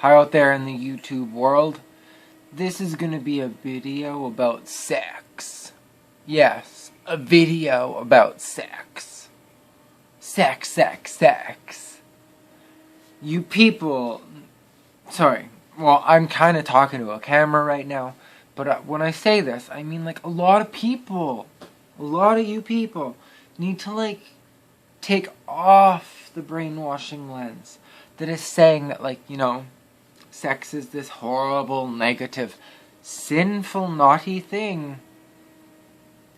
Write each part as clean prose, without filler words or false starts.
Hi out there in the YouTube world. This is gonna be a video about sex. Yes, a video about sex. Sex, sex, sex. You people... Sorry, well, I'm kind of talking to a camera right now, but when I say this, I mean like a lot of people, a lot of you people need to like take off the brainwashing lens that is saying that, like, you know, sex is this horrible, negative, sinful, naughty thing.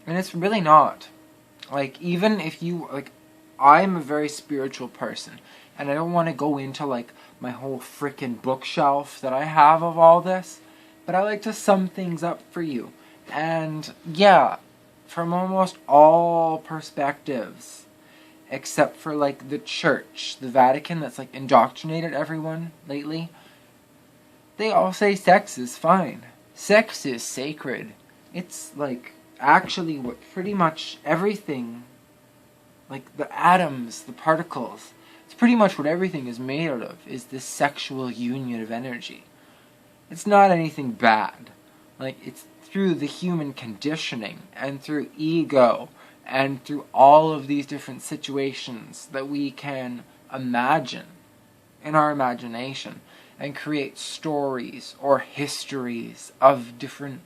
And it's really not. Like, even if you, like, I'm a very spiritual person, and I don't want to go into, like, my whole frickin' bookshelf that I have of all this, but I like to sum things up for you. And, yeah, from almost all perspectives, except for, like, the church, the Vatican, that's, like, indoctrinated everyone lately, they all say sex is fine. Sex is sacred. It's, like, actually what pretty much everything, like, the atoms, the particles, it's pretty much what everything is made out of, is this sexual union of energy. It's not anything bad. Like, it's through the human conditioning, and through ego, and through all of these different situations that we can imagine in our imagination and create stories or histories of different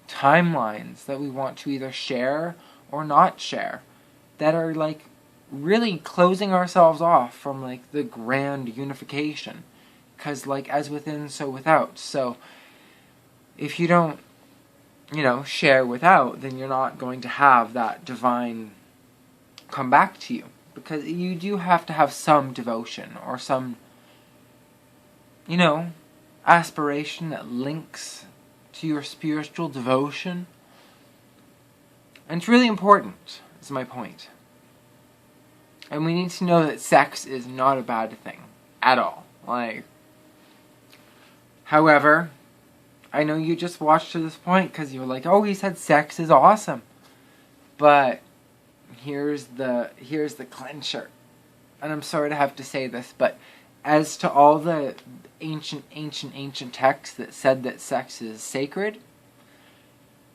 timelines that we want to either share or not share, that are like really closing ourselves off from like the grand unification, because like as within so without. So if you don't, you know, share without, then you're not going to have that divine come back to you, because you do have to have some devotion or some, you know, aspiration that links to your spiritual devotion. And it's really important, is my point. And we need to know that sex is not a bad thing at all. Like, however, I know you just watched to this point because you were like, oh, he said sex is awesome. But here's the clincher. And I'm sorry to have to say this, but as to all the ancient texts that said that sex is sacred,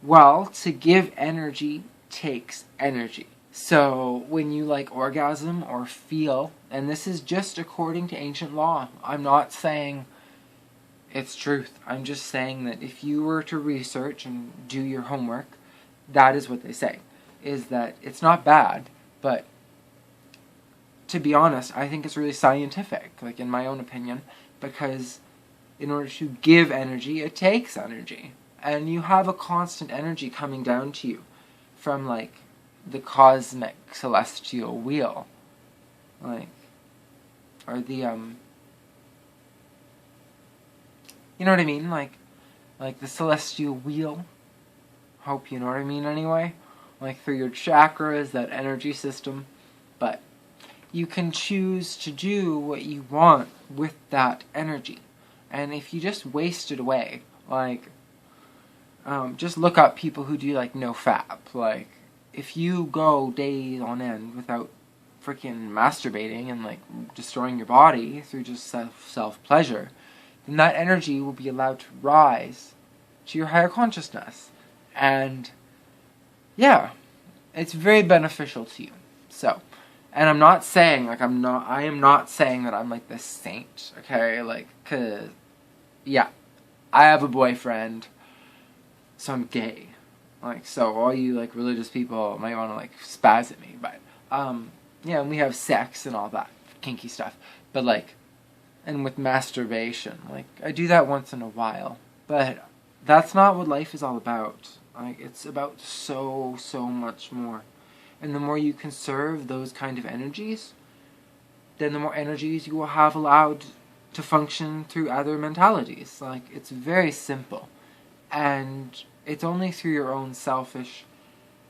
well, to give energy takes energy. So when you like orgasm or feel, and this is just according to ancient law, I'm not saying it's truth. I'm just saying that if you were to research and do your homework, that is what they say. Is that it's not bad, but to be honest, I think it's really scientific, like in my own opinion, because in order to give energy, it takes energy. And you have a constant energy coming down to you from like the cosmic celestial wheel. Like, or the, you know what I mean? Like the celestial wheel. Hope you know what I mean anyway. Like through your chakras, that energy system. But you can choose to do what you want with that energy. And if you just waste it away, like, just look up people who do like no fap. Like, if you go days on end without freaking masturbating and like destroying your body through just self-pleasure, then that energy will be allowed to rise to your higher consciousness. And yeah, it's very beneficial to you. So, and I'm not saying, like, I am not saying that I'm like this saint, okay? Like, cause, yeah, I have a boyfriend, so I'm gay. Like, so all you like religious people might want to like spaz at me, but yeah, and we have sex and all that kinky stuff. But like, and with masturbation, like I do that once in a while, but that's not what life is all about. Like, it's about so much more. And the more you conserve those kind of energies, then the more energies you will have allowed to function through other mentalities. Like, it's very simple. And it's only through your own selfish,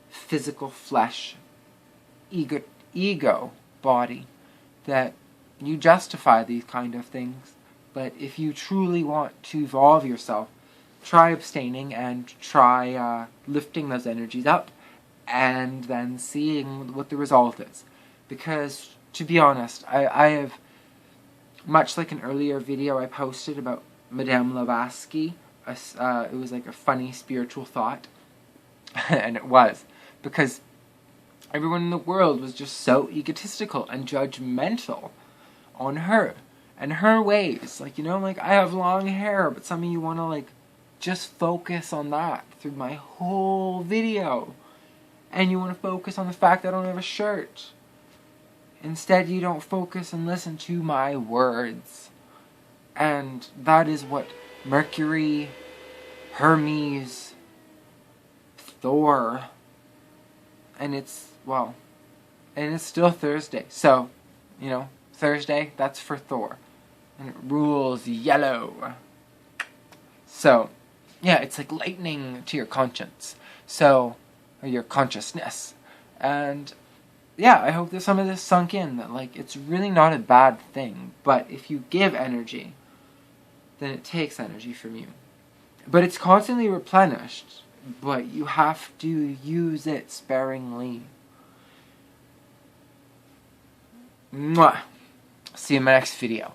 physical flesh, ego body that you justify these kind of things. But if you truly want to evolve yourself, try abstaining and try lifting those energies up and then seeing what the result is. Because, to be honest, I have much like an earlier video I posted about Madame Blavatsky. It was like a funny spiritual thought. And it was. Because everyone in the world was just so egotistical and judgmental on her and her ways. Like, you know, like, I have long hair, but some of you want to, like, just focus on that through my whole video. And you want to focus on the fact that I don't have a shirt. Instead, you don't focus and listen to my words. And that is what Mercury, Hermes, Thor, and it's still Thursday. So, you know, Thursday, that's for Thor. And it rules yellow. So, yeah, it's like lightning to your conscience. So, or your consciousness. And yeah, I hope that some of this sunk in, that, like, it's really not a bad thing, but if you give energy, then it takes energy from you. But it's constantly replenished, but you have to use it sparingly. Mwah! See you in my next video.